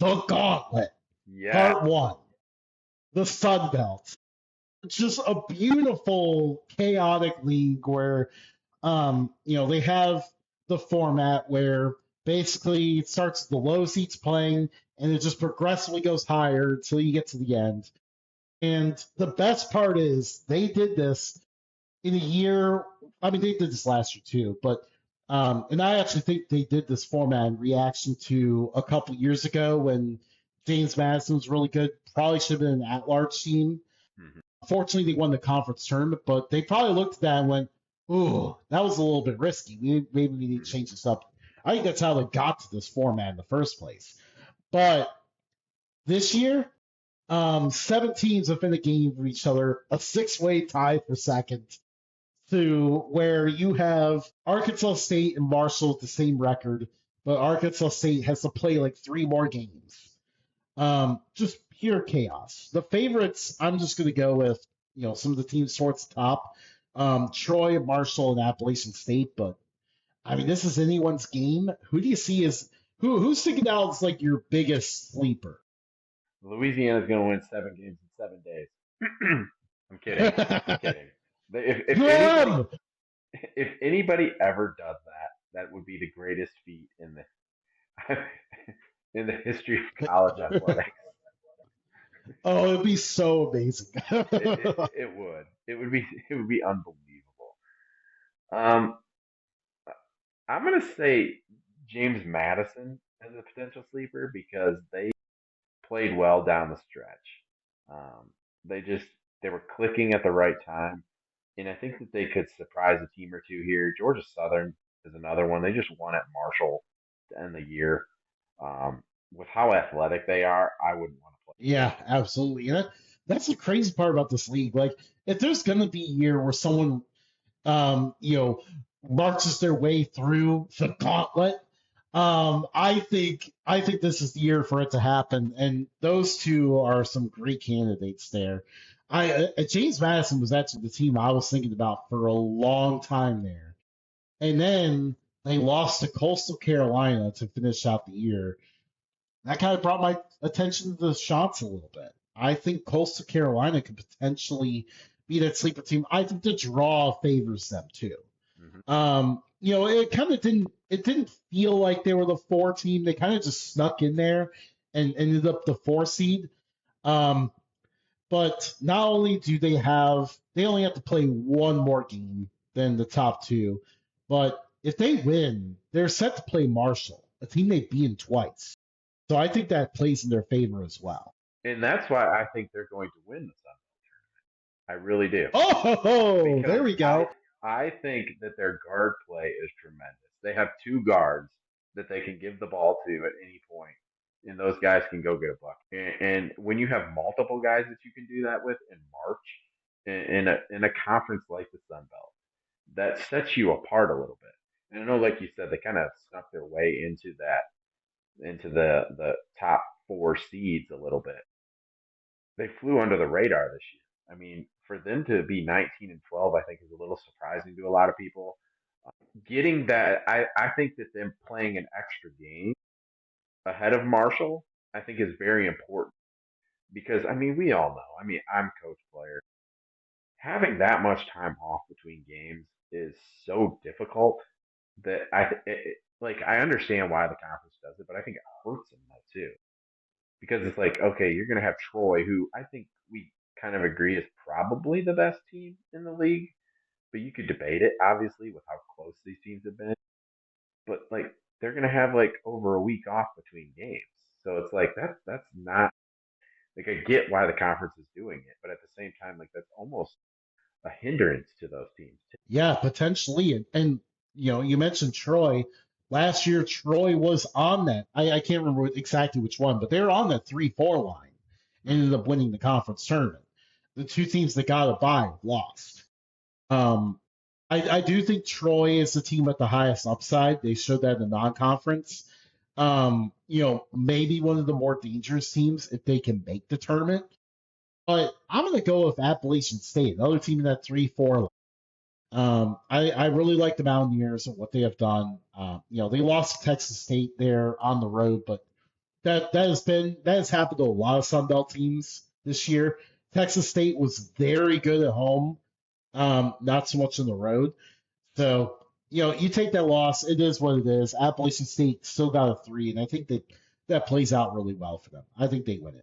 The Gauntlet, Yeah. Part 1, the Sun Belt. Just a beautiful, chaotic league where, they have the format where basically it starts with the low seats playing and it just progressively goes higher until you get to the end. And the best part is they did this in a year. I mean, they did this last year too, but and I actually think they did this format in reaction to a couple years ago when James Madison was really good. Probably should have been an at-large team. Mhm. Fortunately, they won the conference tournament, but they probably looked at that and went, "Ooh, that was a little bit risky. Maybe we need to change this up." I think that's how they got to this format in the first place. But this year, seven teams have been a game for each other, a six-way tie for second, to where you have Arkansas State and Marshall with the same record, but Arkansas State has to play like three more games. Just pure chaos. The favorites, I'm just going to go with, some of the teams towards the top. Troy, Marshall, and Appalachian State. But I mean, this is anyone's game. Who do you see as who's sticking out as like your biggest sleeper? Louisiana's going to win 7 games in 7 days. I'm kidding. I'm kidding. Grim! If anybody ever does that, that would be the greatest feat in the in the history of college athletics. Oh, it'd be so amazing. It would. It would be unbelievable. Um, I'm gonna say James Madison as a potential sleeper because they played well down the stretch. Um, they just they were clicking at the right time, and I think that they could surprise a team or two here. Georgia Southern is another one. They just won at Marshall to end the year. With how athletic they are, I wouldn't want to play. Yeah, absolutely. And that's the crazy part about this league. Like, if there's going to be a year where someone, um, you know, marches their way through the gauntlet, I think this is the year for it to happen. And those two are some great candidates there. James Madison was actually the team I was thinking about for a long time there. And then they lost to Coastal Carolina to finish out the year. That kind of brought my attention to the shots a little bit. I think Coastal Carolina could potentially be that sleeper team. I think the draw favors them too. Hmm. It kind of didn't feel like they were the four team. They kind of just snuck in there and ended up the four seed. Um, but not only they only have to play one more game than the top two, but if they win, they're set to play Marshall, a team they've beaten twice. So I think that plays in their favor as well. And that's why I think they're going to win the Sun Belt. I really do. Oh, there Because we go. I think that their guard play is tremendous. They have two guards that they can give the ball to at any point, and those guys can go get a buck. And when you have multiple guys that you can do that with in March in a conference like the Sun Belt, that sets you apart a little bit. And I know, like you said, they kind of snuck their way into the top four seeds a little bit. They flew under the radar this year. I mean, for them to be 19-12, I think is a little surprising to a lot of people. Getting that, I think that them playing an extra game ahead of Marshall, I think is very important because I mean we all know. I mean, I'm coach player. Having that much time off between games is so difficult that like I understand why the conference does it, but I think it hurts them though too because it's like okay, you're gonna have Troy, who I think we kind of agree is probably the best team in the league, but you could debate it obviously with how close these teams have been. But like they're gonna have like over a week off between games, so it's like that's not like I get why the conference is doing it, but at the same time, like that's almost a hindrance to those teams too. Yeah, potentially. And you mentioned Troy. Last year, Troy was on that. I can't remember exactly which one, but they were on that 3-4 line. Ended up winning the conference tournament. The two teams that got a bye lost. Um, I do think Troy is the team with the highest upside. They showed that in the non-conference. Maybe one of the more dangerous teams if they can make the tournament. But I'm going to go with Appalachian State, another team in that 3-4. I really like the Mountaineers and what they have done. They lost to Texas State there on the road, but that has happened to a lot of Sun Belt teams this year. Texas State was very good at home, not so much on the road. So you take that loss. It is what it is. Appalachian State still got a 3, and I think that plays out really well for them. I think they win it.